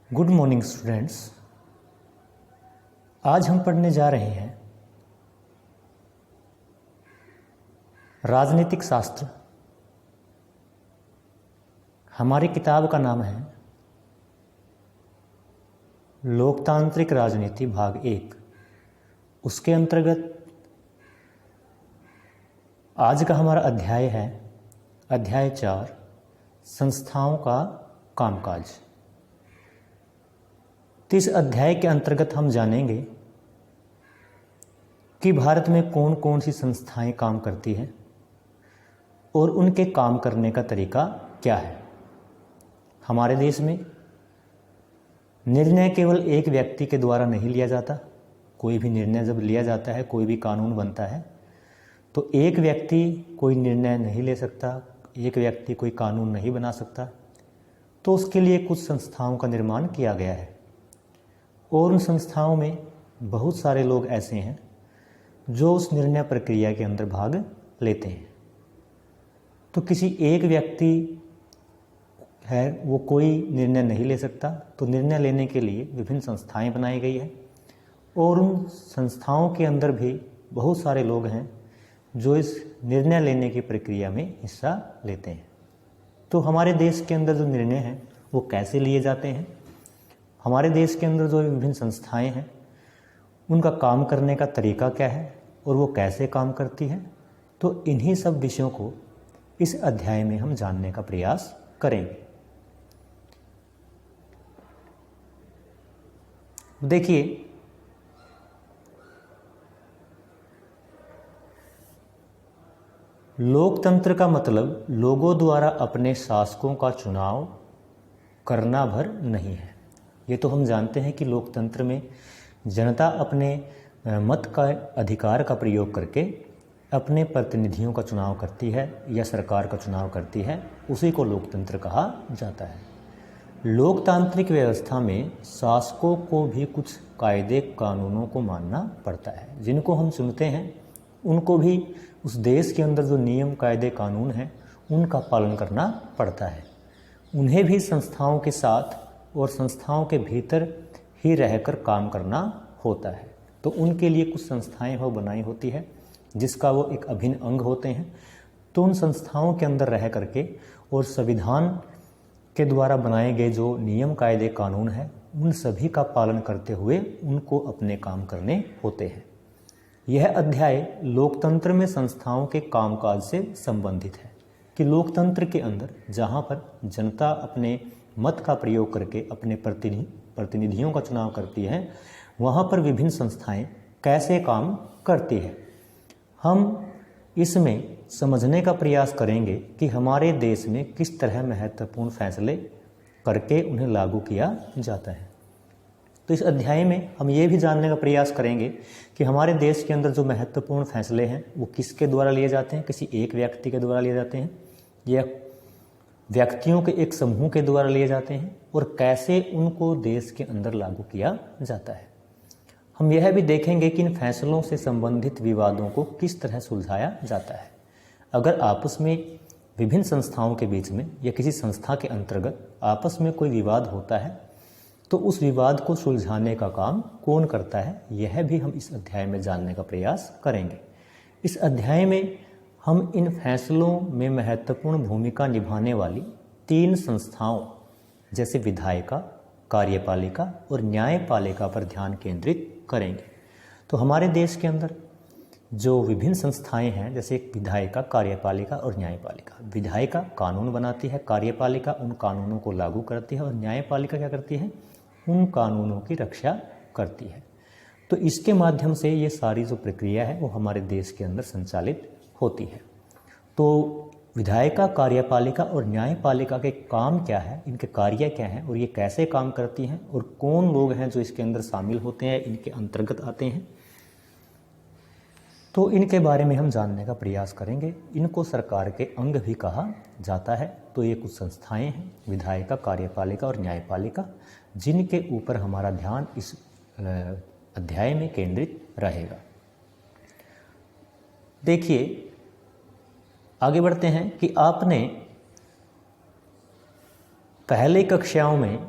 Good morning students. आज हम पढ़ने जा रहे हैं राजनीतिक शास्त्र। हमारी किताब का नाम है लोकतांत्रिक राजनीति भाग 1। उसके अंतर्गत आज का हमारा अध्याय है अध्याय 4, संस्थाओं का कामकाज। तो इस अध्याय के अंतर्गत हम जानेंगे कि भारत में कौन कौन सी संस्थाएं काम करती हैं और उनके काम करने का तरीका क्या है। हमारे देश में निर्णय केवल एक व्यक्ति के द्वारा नहीं लिया जाता। कोई भी निर्णय जब लिया जाता है, कोई भी कानून बनता है, तो एक व्यक्ति कोई निर्णय नहीं ले सकता, एक व्यक्ति कोई कानून नहीं बना सकता। तो उसके लिए कुछ संस्थाओं का निर्माण किया गया है और उन संस्थाओं में बहुत सारे लोग ऐसे हैं जो उस निर्णय प्रक्रिया के अंदर भाग लेते हैं। तो किसी एक व्यक्ति है वो कोई निर्णय नहीं ले सकता, तो निर्णय लेने के लिए विभिन्न संस्थाएं बनाई गई है और उन संस्थाओं के अंदर भी बहुत सारे लोग हैं जो इस निर्णय लेने की प्रक्रिया में हिस्सा लेते हैं। तो हमारे देश के अंदर जो निर्णय हैं वो कैसे लिए जाते हैं, हमारे देश के अंदर जो विभिन्न संस्थाएं हैं उनका काम करने का तरीका क्या है और वो कैसे काम करती हैं, तो इन्हीं सब विषयों को इस अध्याय में हम जानने का प्रयास करेंगे। देखिए, लोकतंत्र का मतलब लोगों द्वारा अपने शासकों का चुनाव करना भर नहीं है। ये तो हम जानते हैं कि लोकतंत्र में जनता अपने मत का अधिकार का प्रयोग करके अपने प्रतिनिधियों का चुनाव करती है या सरकार का चुनाव करती है, उसी को लोकतंत्र कहा जाता है। लोकतांत्रिक व्यवस्था में शासकों को भी कुछ कायदे कानूनों को मानना पड़ता है। जिनको हम चुनते हैं उनको भी उस देश के अंदर जो नियम कायदे कानून हैं उनका पालन करना पड़ता है। उन्हें भी संस्थाओं के साथ और संस्थाओं के भीतर ही रहकर काम करना होता है। तो उनके लिए कुछ संस्थाएं वो बनाई होती है जिसका वो एक अभिन्न अंग होते हैं। तो उन संस्थाओं के अंदर रह करके और संविधान के द्वारा बनाए गए जो नियम कायदे कानून हैं उन सभी का पालन करते हुए उनको अपने काम करने होते हैं। यह अध्याय लोकतंत्र में संस्थाओं के कामकाज से संबंधित है कि लोकतंत्र के अंदर जहाँ पर जनता अपने मत का प्रयोग करके अपने प्रतिनिधियों का चुनाव करती है, वहाँ पर विभिन्न संस्थाएं कैसे काम करती है। हम इसमें समझने का प्रयास करेंगे कि हमारे देश में किस तरह महत्वपूर्ण फैसले करके उन्हें लागू किया जाता है। तो इस अध्याय में हम ये भी जानने का प्रयास करेंगे कि हमारे देश के अंदर जो महत्वपूर्ण फैसले हैं वो किसके द्वारा लिए जाते हैं, किसी एक व्यक्ति के द्वारा लिए जाते हैं या व्यक्तियों के एक समूह के द्वारा लिए जाते हैं और कैसे उनको देश के अंदर लागू किया जाता है। हम यह भी देखेंगे कि इन फैसलों से संबंधित विवादों को किस तरह सुलझाया जाता है। अगर आपस में विभिन्न संस्थाओं के बीच में या किसी संस्था के अंतर्गत आपस में कोई विवाद होता है तो उस विवाद को सुलझाने का काम कौन करता है, यह भी हम इस अध्याय में जानने का प्रयास करेंगे। इस अध्याय में हम इन फैसलों में महत्वपूर्ण भूमिका निभाने वाली 3 संस्थाओं जैसे विधायिका, कार्यपालिका और न्यायपालिका पर ध्यान केंद्रित करेंगे। तो हमारे देश के अंदर जो विभिन्न संस्थाएं हैं जैसे विधायिका, कार्यपालिका और न्यायपालिका। विधायिका कानून बनाती है, कार्यपालिका उन कानूनों को लागू करती है और न्यायपालिका क्या करती है, उन कानूनों की रक्षा करती है। तो इसके माध्यम से ये सारी जो प्रक्रिया है वो हमारे देश के अंदर संचालित होती है। तो विधायिका, कार्यपालिका और न्यायपालिका के काम क्या है, इनके कार्य क्या हैं और ये कैसे काम करती हैं और कौन लोग हैं जो इसके अंदर शामिल होते हैं, इनके अंतर्गत आते हैं, तो इनके बारे में हम जानने का प्रयास करेंगे। इनको सरकार के अंग भी कहा जाता है। तो ये कुछ संस्थाएं हैं विधायिका, कार्यपालिका और न्यायपालिका जिनके ऊपर हमारा ध्यान इस अध्याय में केंद्रित रहेगा। देखिए, आगे बढ़ते हैं कि आपने पहले कक्षाओं में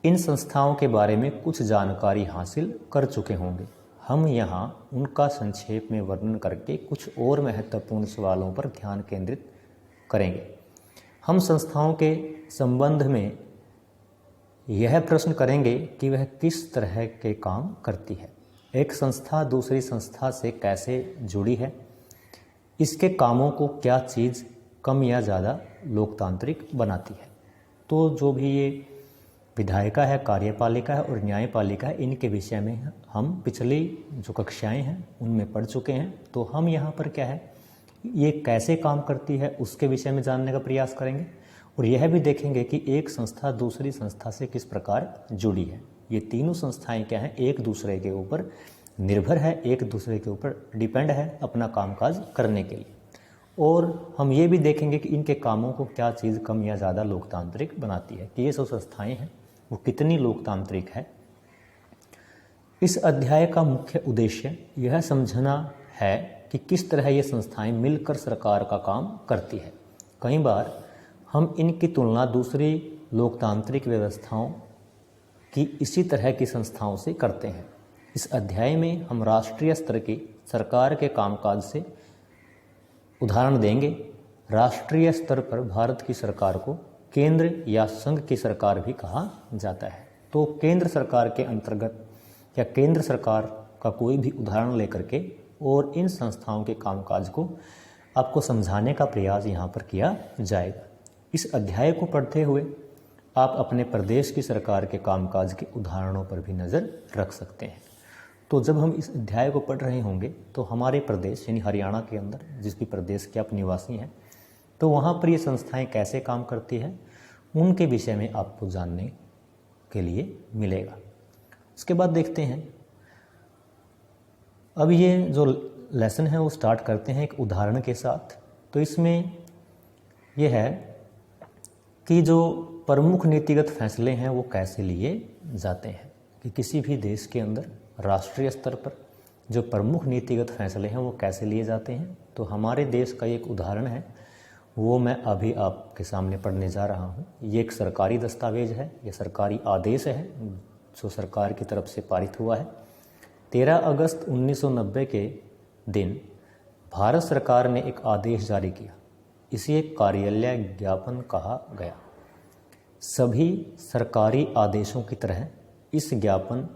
इन संस्थाओं के बारे में कुछ जानकारी हासिल कर चुके होंगे। हम यहाँ उनका संक्षेप में वर्णन करके कुछ और महत्वपूर्ण सवालों पर ध्यान केंद्रित करेंगे। हम संस्थाओं के संबंध में यह प्रश्न करेंगे कि वह किस तरह के काम करती है, एक संस्था दूसरी संस्था से कैसे जुड़ी है, इसके कामों को क्या चीज़ कम या ज़्यादा लोकतांत्रिक बनाती है। तो जो भी ये विधायिका है, कार्यपालिका है और न्यायपालिका है, इनके विषय में हम पिछली जो कक्षाएं हैं उनमें पढ़ चुके हैं। तो हम यहाँ पर क्या है, ये कैसे काम करती है उसके विषय में जानने का प्रयास करेंगे और यह भी देखेंगे कि एक संस्था दूसरी संस्था से किस प्रकार जुड़ी है। ये तीनों संस्थाएं क्या हैं, एक दूसरे के ऊपर निर्भर है, एक दूसरे के ऊपर डिपेंड है अपना कामकाज करने के लिए। और हम ये भी देखेंगे कि इनके कामों को क्या चीज़ कम या ज़्यादा लोकतांत्रिक बनाती है, कि ये सब संस्थाएं हैं वो कितनी लोकतांत्रिक है। इस अध्याय का मुख्य उद्देश्य यह समझना है कि किस तरह ये संस्थाएं मिलकर सरकार का काम करती है। कई बार हम इनकी तुलना दूसरी लोकतांत्रिक व्यवस्थाओं की इसी तरह की संस्थाओं से करते हैं। इस अध्याय में हम राष्ट्रीय स्तर की सरकार के कामकाज से उदाहरण देंगे। राष्ट्रीय स्तर पर भारत की सरकार को केंद्र या संघ की सरकार भी कहा जाता है। तो केंद्र सरकार के अंतर्गत या केंद्र सरकार का कोई भी उदाहरण लेकर के और इन संस्थाओं के कामकाज को आपको समझाने का प्रयास यहाँ पर किया जाएगा। इस अध्याय को पढ़ते हुए आप अपने प्रदेश की सरकार के कामकाज के उदाहरणों पर भी नज़र रख सकते हैं। तो जब हम इस अध्याय को पढ़ रहे होंगे तो हमारे प्रदेश यानी हरियाणा के अंदर जिस भी प्रदेश के आप निवासी हैं, तो वहाँ पर ये संस्थाएं कैसे काम करती हैं उनके विषय में आपको जानने के लिए मिलेगा। उसके बाद देखते हैं, अब ये जो लेसन है वो स्टार्ट करते हैं एक उदाहरण के साथ। तो इसमें यह है कि जो प्रमुख नीतिगत फैसले हैं वो कैसे लिए जाते हैं, कि किसी भी देश के अंदर राष्ट्रीय स्तर पर जो प्रमुख नीतिगत फैसले हैं वो कैसे लिए जाते हैं। तो हमारे देश का एक उदाहरण है वो मैं अभी आपके सामने पढ़ने जा रहा हूँ। ये एक सरकारी दस्तावेज है, ये सरकारी आदेश है जो सरकार की तरफ से पारित हुआ है। 13 अगस्त 1990 के दिन भारत सरकार ने एक आदेश जारी किया। इसे एक कार्यालय ज्ञापन कहा गया। सभी सरकारी आदेशों की तरह इस ज्ञापन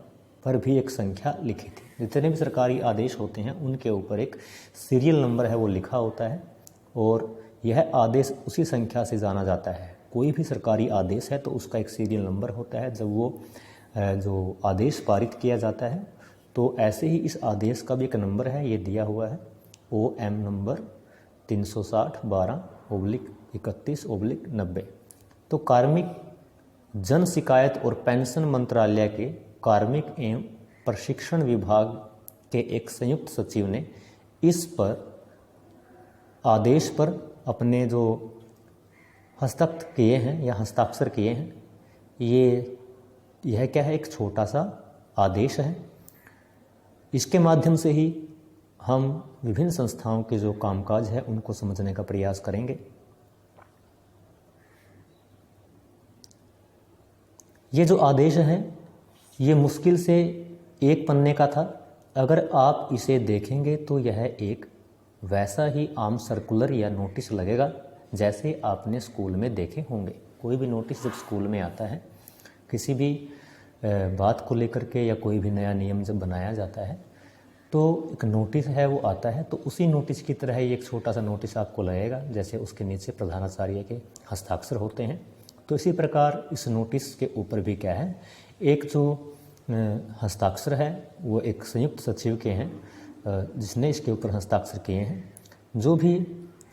पर भी एक संख्या लिखी थी। जितने भी सरकारी आदेश होते हैं उनके ऊपर एक सीरियल नंबर है वो लिखा होता है और यह आदेश उसी संख्या से जाना जाता है। कोई भी सरकारी आदेश है तो उसका एक सीरियल नंबर होता है। जब वो जो आदेश पारित किया जाता है तो ऐसे ही इस आदेश का भी एक नंबर है, ये दिया हुआ है OM नंबर 360/12/31/90। तो कार्मिक जन शिकायत और पेंशन मंत्रालय के कार्मिक एवं प्रशिक्षण विभाग के एक संयुक्त सचिव ने इस पर आदेश पर अपने जो हस्तक्षेप किए हैं या हस्ताक्षर किए हैं। यह क्या है, एक छोटा सा आदेश है। इसके माध्यम से ही हम विभिन्न संस्थाओं के जो कामकाज है उनको समझने का प्रयास करेंगे। ये जो आदेश है ये मुश्किल से 1 पन्ने का था। अगर आप इसे देखेंगे तो यह एक वैसा ही आम सर्कुलर या नोटिस लगेगा जैसे आपने स्कूल में देखे होंगे। कोई भी नोटिस जब स्कूल में आता है किसी भी बात को लेकर के या कोई भी नया नियम जब बनाया जाता है तो एक नोटिस है वो आता है, तो उसी नोटिस की तरह ही एक छोटा सा नोटिस आपको लगेगा जैसे उसके नीचे प्रधानाचार्य के हस्ताक्षर होते हैं। तो इसी प्रकार इस नोटिस के ऊपर भी क्या है, एक जो हस्ताक्षर है वो एक संयुक्त सचिव के हैं जिसने इसके ऊपर हस्ताक्षर किए हैं। जो भी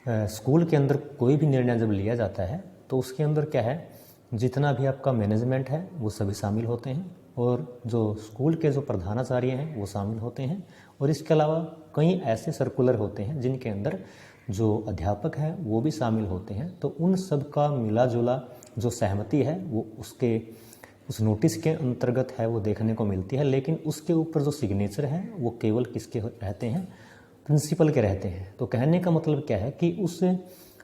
स्कूल के अंदर कोई भी निर्णय जब लिया जाता है तो उसके अंदर क्या है, जितना भी आपका मैनेजमेंट है वो सभी शामिल होते हैं और जो स्कूल के जो प्रधानाचार्य हैं वो शामिल होते हैं। और इसके अलावा कई ऐसे सर्कुलर होते हैं जिनके अंदर जो अध्यापक हैं वो भी शामिल होते हैं। तो उन सब का मिला जुला जो सहमति है वो उस नोटिस के अंतर्गत है वो देखने को मिलती है। लेकिन उसके ऊपर जो सिग्नेचर है वो केवल किसके रहते हैं, प्रिंसिपल के रहते हैं। तो कहने का मतलब क्या है कि उस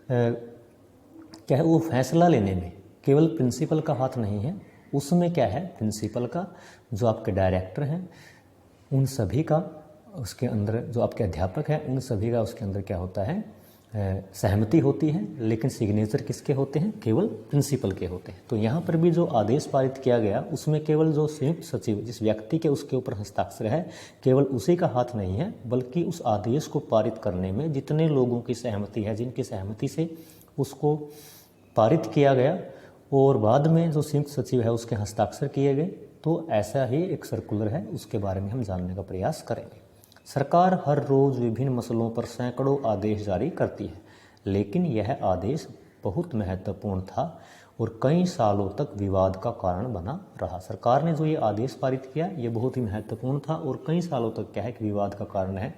क्या है वो फैसला लेने में केवल प्रिंसिपल का हाथ नहीं है, उसमें क्या है, प्रिंसिपल का, जो आपके डायरेक्टर हैं, उन सभी का उसके अंदर, जो आपके अध्यापक हैं उन सभी का उसके अंदर क्या होता है, सहमति होती है। लेकिन सिग्नेचर किसके होते हैं, केवल प्रिंसिपल के होते हैं। तो यहाँ पर भी जो आदेश पारित किया गया उसमें केवल जो संयुक्त सचिव, जिस व्यक्ति के उसके ऊपर हस्ताक्षर है, केवल उसी का हाथ नहीं है, बल्कि उस आदेश को पारित करने में जितने लोगों की सहमति है, जिनकी सहमति से उसको पारित किया गया और बाद में जो संयुक्त सचिव है उसके हस्ताक्षर किए गए, तो ऐसा ही एक सर्कुलर है, उसके बारे में हम जानने का प्रयास करेंगे। सरकार हर रोज़ विभिन्न मसलों पर सैकड़ों आदेश जारी करती है, लेकिन यह आदेश बहुत महत्वपूर्ण था और कई सालों तक विवाद का कारण बना रहा। सरकार ने जो ये आदेश पारित किया ये बहुत ही महत्वपूर्ण था और कई सालों तक क्या है कि विवाद का कारण है,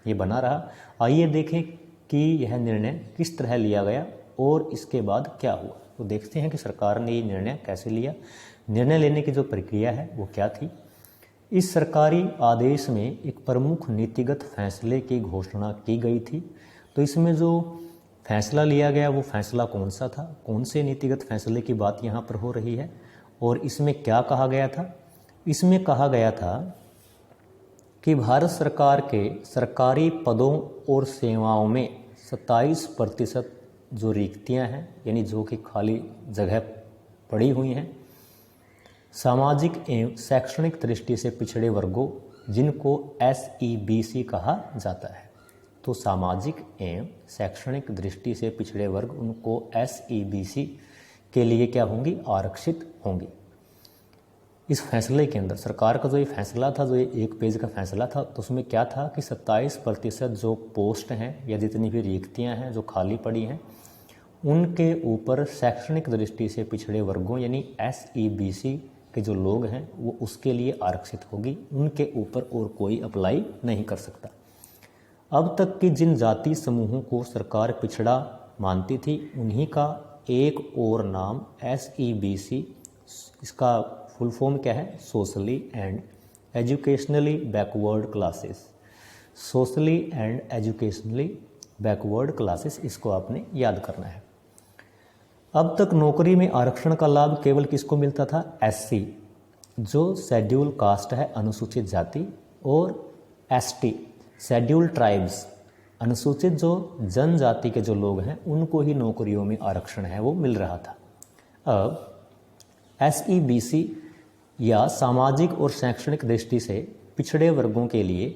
ये बना रहा। आइए देखें कि यह निर्णय किस तरह लिया गया और इसके बाद क्या हुआ। तो देखते हैं कि सरकार ने ये निर्णय कैसे लिया, निर्णय लेने की जो प्रक्रिया है वो क्या थी। इस सरकारी आदेश में एक प्रमुख नीतिगत फैसले की घोषणा की गई थी। तो इसमें जो फैसला लिया गया वो फैसला कौन सा था, कौन से नीतिगत फैसले की बात यहाँ पर हो रही है और इसमें क्या कहा गया था। इसमें कहा गया था कि भारत सरकार के सरकारी पदों और सेवाओं में 27% जो रिक्तियाँ हैं, यानी जो कि खाली जगह पड़ी हुई हैं, सामाजिक एवं शैक्षणिक दृष्टि से पिछड़े वर्गों, जिनको SEBC कहा जाता है, तो सामाजिक एवं शैक्षणिक दृष्टि से पिछड़े वर्ग, उनको SEBC के लिए क्या होंगी, आरक्षित होंगी। इस फैसले के अंदर सरकार का जो ये फैसला था, जो ये एक पेज का फैसला था, तो उसमें क्या था कि 27% जो पोस्ट हैं या जितनी भी रिक्तियां हैं जो खाली पड़ी हैं, उनके ऊपर शैक्षणिक दृष्टि से पिछड़े वर्गों यानी SEBC के जो लोग हैं वो उसके लिए आरक्षित होगी, उनके ऊपर और कोई अप्लाई नहीं कर सकता। अब तक की जिन जाति समूहों को सरकार पिछड़ा मानती थी, उन्हीं का एक और नाम SEBC, इसका फुल फॉर्म क्या है, socially and educationally backward classes, socially and educationally backward classes, इसको आपने याद करना है। अब तक नौकरी में आरक्षण का लाभ केवल किसको मिलता था, SC जो शेड्यूल कास्ट है, अनुसूचित जाति, और ST शेड्यूल ट्राइब्स, अनुसूचित जो जनजाति के जो लोग हैं, उनको ही नौकरियों में आरक्षण है वो मिल रहा था। अब SEBC या सामाजिक और शैक्षणिक दृष्टि से पिछड़े वर्गों के लिए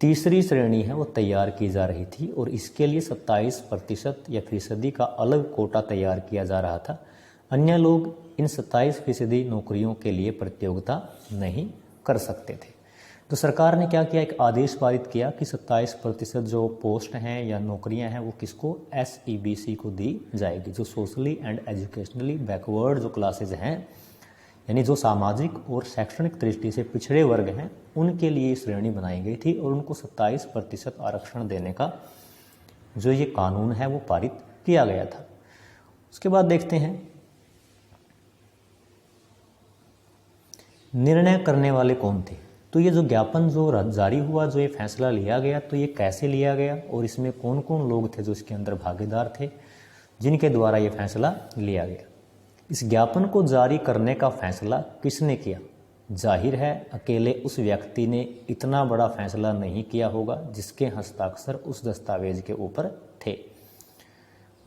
तीसरी श्रेणी है वो तैयार की जा रही थी और इसके लिए 27% या फीसदी का अलग कोटा तैयार किया जा रहा था। अन्य लोग इन 27% नौकरियों के लिए प्रतियोगिता नहीं कर सकते थे। तो सरकार ने क्या किया, एक आदेश पारित किया कि 27% जो पोस्ट हैं या नौकरियां हैं वो किसको, SEBC को दी जाएगी, जो सोशली एंड एजुकेशनली बैकवर्ड जो क्लासेज हैं, यानी जो सामाजिक और शैक्षणिक दृष्टि से पिछड़े वर्ग हैं, उनके लिए श्रेणी बनाई गई थी और उनको 27% आरक्षण देने का जो ये कानून है वो पारित किया गया था। उसके बाद देखते हैं निर्णय करने वाले कौन थे। तो ये जो ज्ञापन जो जारी हुआ, जो ये फैसला लिया गया, तो ये कैसे लिया गया और इसमें कौन कौन लोग थे जो इसके अंदर भागीदार थे, जिनके द्वारा ये फैसला लिया गया। इस ज्ञापन को जारी करने का फैसला किसने किया, जाहिर है अकेले उस व्यक्ति ने इतना बड़ा फैसला नहीं किया होगा जिसके हस्ताक्षर उस दस्तावेज के ऊपर थे।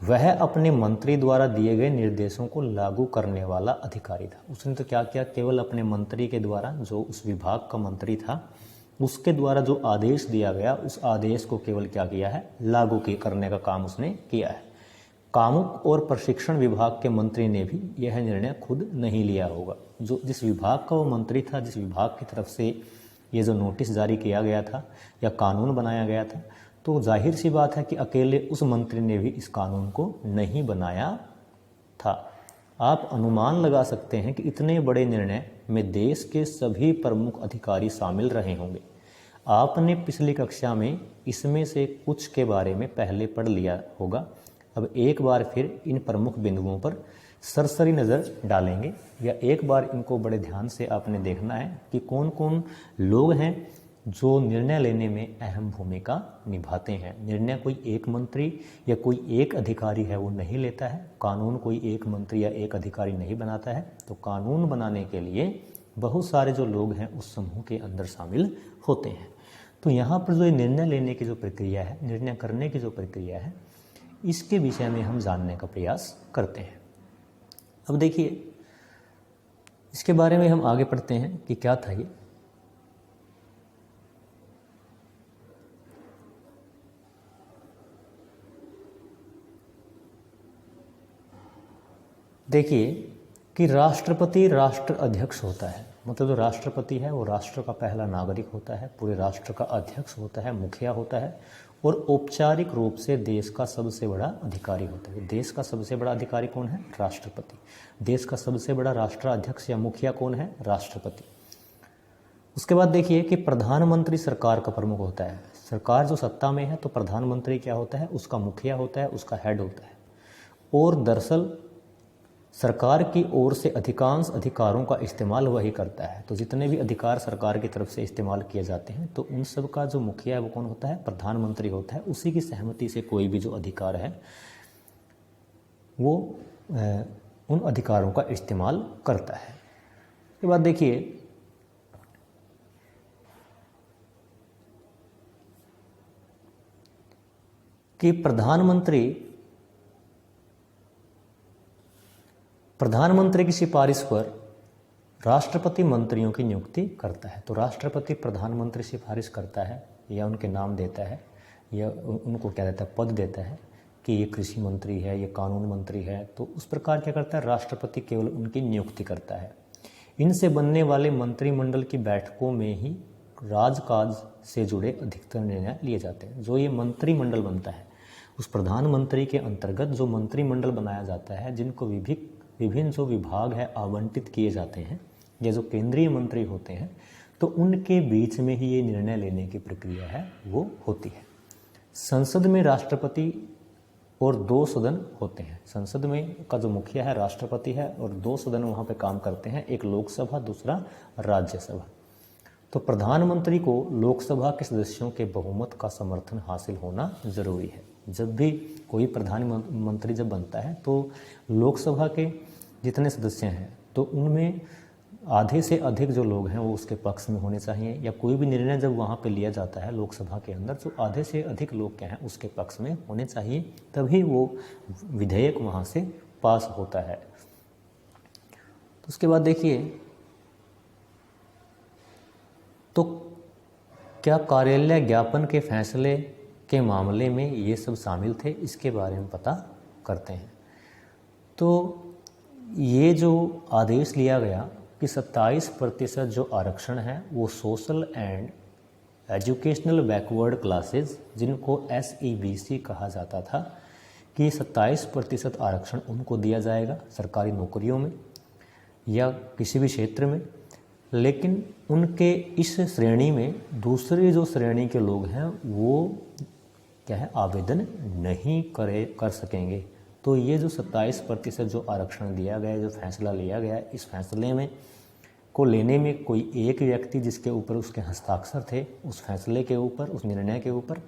वह अपने मंत्री द्वारा दिए गए निर्देशों को लागू करने वाला अधिकारी था। उसने तो क्या किया, केवल अपने मंत्री के द्वारा, जो उस विभाग का मंत्री था, उसके द्वारा जो आदेश दिया गया उस आदेश को केवल क्या किया है, लागू करने का काम उसने किया है। कामुक और प्रशिक्षण विभाग के मंत्री ने भी यह निर्णय खुद नहीं लिया होगा। जो जिस विभाग का वो मंत्री था, जिस विभाग की तरफ से ये जो नोटिस जारी किया गया था या कानून बनाया गया था, तो जाहिर सी बात है कि अकेले उस मंत्री ने भी इस कानून को नहीं बनाया था। आप अनुमान लगा सकते हैं कि इतने बड़े निर्णय में देश के सभी प्रमुख अधिकारी शामिल रहे होंगे। आपने पिछली कक्षा में इसमें से कुछ के बारे में पहले पढ़ लिया होगा। अब एक बार फिर इन प्रमुख बिंदुओं पर सरसरी नज़र डालेंगे, या एक बार इनको बड़े ध्यान से आपने देखना है कि कौन कौन लोग हैं जो निर्णय लेने में अहम भूमिका निभाते हैं। निर्णय कोई एक मंत्री या कोई एक अधिकारी है वो नहीं लेता है, कानून कोई एक मंत्री या एक अधिकारी नहीं बनाता है। तो कानून बनाने के लिए बहुत सारे जो लोग हैं उस समूह के अंदर शामिल होते हैं। तो यहाँ पर जो निर्णय लेने की जो प्रक्रिया है, निर्णय करने की जो प्रक्रिया है, इसके विषय में हम जानने का प्रयास करते हैं। अब देखिए, इसके बारे में हम आगे पढ़ते हैं कि क्या था ये। देखिए कि राष्ट्रपति राष्ट्र अध्यक्ष होता है, मतलब जो राष्ट्रपति है वो राष्ट्र का पहला नागरिक होता है, पूरे राष्ट्र का अध्यक्ष होता है, मुखिया होता है और औपचारिक रूप से देश का सबसे बड़ा अधिकारी होता है। देश का सबसे बड़ा अधिकारी कौन है? राष्ट्रपति। देश का सबसे बड़ा राष्ट्राध्यक्ष या मुखिया कौन है? राष्ट्रपति। उसके बाद देखिए कि प्रधानमंत्री सरकार का प्रमुख होता है। सरकार जो सत्ता में है तो प्रधानमंत्री क्या होता है? उसका मुखिया होता है, उसका हेड होता है। और दरअसल सरकार की ओर से अधिकांश अधिकारों का इस्तेमाल वही करता है। तो जितने भी अधिकार सरकार की तरफ से इस्तेमाल किए जाते हैं तो उन सब का जो मुखिया है वो कौन होता है? प्रधानमंत्री होता है। उसी की सहमति से कोई भी जो अधिकार है वो उन अधिकारों का इस्तेमाल करता है। इसके बाद देखिए कि प्रधानमंत्री की सिफारिश पर राष्ट्रपति मंत्रियों की नियुक्ति करता है। तो राष्ट्रपति प्रधानमंत्री सिफारिश करता है या उनके नाम देता है या उनको क्या देता है? पद देता है कि ये कृषि मंत्री है, ये कानून मंत्री है। तो उस प्रकार क्या करता है? राष्ट्रपति केवल उनकी नियुक्ति करता है। इनसे बनने वाले मंत्रिमंडल की बैठकों में ही राजकाज से जुड़े अधिकतर निर्णय लिए जाते हैं। जो ये मंत्रिमंडल बनता है उस प्रधानमंत्री के अंतर्गत जो मंत्रिमंडल बनाया जाता है, जिनको विभिन्न जो विभाग है आवंटित किए जाते हैं या जो केंद्रीय मंत्री होते हैं, तो उनके बीच में ही ये निर्णय लेने की प्रक्रिया है वो होती है। संसद में राष्ट्रपति और 2 सदन होते हैं। संसद में का जो मुखिया है राष्ट्रपति है और 2 सदन वहाँ पे काम करते हैं, एक लोकसभा, दूसरा राज्यसभा। तो प्रधानमंत्री को लोकसभा के सदस्यों के बहुमत का समर्थन हासिल होना जरूरी है। जब भी कोई प्रधानमंत्री जब बनता है तो लोकसभा के जितने सदस्य हैं तो उनमें आधे से अधिक जो लोग हैं वो उसके पक्ष में होने चाहिए, या कोई भी निर्णय जब वहाँ पे लिया जाता है लोकसभा के अंदर तो आधे से अधिक लोग क्या हैं उसके पक्ष में होने चाहिए, तभी वो विधेयक वहाँ से पास होता है। तो उसके बाद देखिए तो क्या कार्यालय ज्ञापन के फैसले के मामले में ये सब शामिल थे, इसके बारे में पता करते हैं। तो ये जो आदेश लिया गया कि 27% जो आरक्षण है वो social and educational backward classes, जिनको SEBC कहा जाता था, कि 27% आरक्षण उनको दिया जाएगा सरकारी नौकरियों में या किसी भी क्षेत्र में। लेकिन उनके इस श्रेणी में दूसरी जो श्रेणी के लोग हैं वो क्या है? आवेदन नहीं कर सकेंगे। तो ये जो 27% जो आरक्षण दिया गया, जो फैसला लिया गया, इस फैसले में को लेने में कोई एक व्यक्ति जिसके ऊपर उसके हस्ताक्षर थे उस फैसले के ऊपर, उस निर्णय के ऊपर,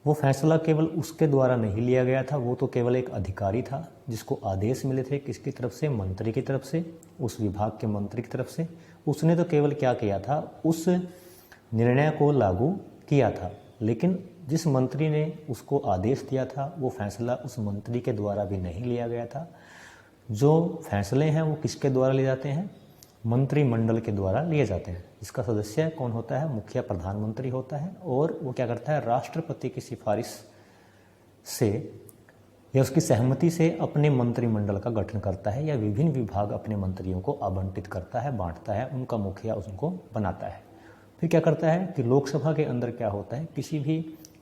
वो फैसला केवल उसके द्वारा नहीं लिया गया था। वो तो केवल एक अधिकारी था जिसको आदेश मिले थे किसकी तरफ से? मंत्री की तरफ से, उस विभाग के मंत्री की तरफ से। उसने तो केवल क्या किया था? उस निर्णय को लागू किया था। लेकिन जिस मंत्री ने उसको आदेश दिया था वो फैसला उस मंत्री के द्वारा भी नहीं लिया गया था। जो फैसले हैं वो किसके द्वारा लिए जाते हैं? मंत्रिमंडल के द्वारा लिए जाते हैं। इसका सदस्य कौन होता है? मुखिया प्रधानमंत्री होता है। और वो क्या करता है? राष्ट्रपति की सिफारिश से या उसकी सहमति से अपने मंत्रिमंडल का गठन करता है या विभिन्न विभाग अपने मंत्रियों को आवंटित करता है, बांटता है, उनका मुखिया उनको बनाता है। फिर क्या करता है कि लोकसभा के अंदर क्या होता है?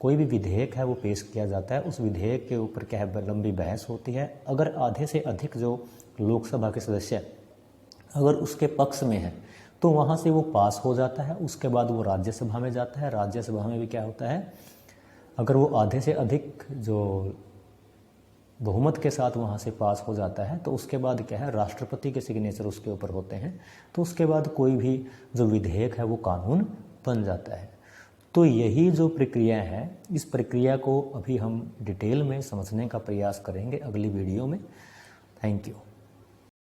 कोई भी विधेयक है वो पेश किया जाता है। उस विधेयक के ऊपर क्या है? लंबी बहस होती है। अगर आधे से अधिक जो लोकसभा के सदस्य अगर उसके पक्ष में है तो वहाँ से वो पास हो जाता है। उसके बाद वो राज्यसभा में जाता है। राज्यसभा में भी क्या होता है? अगर वो आधे से अधिक जो बहुमत के साथ वहाँ से पास हो जाता है तो उसके बाद क्या है? राष्ट्रपति के सिग्नेचर उसके ऊपर होते हैं। तो उसके बाद कोई भी जो विधेयक है वो कानून बन जाता है। तो यही जो प्रक्रिया है, इस प्रक्रिया को अभी हम डिटेल में समझने का प्रयास करेंगे अगली वीडियो में। Thank you.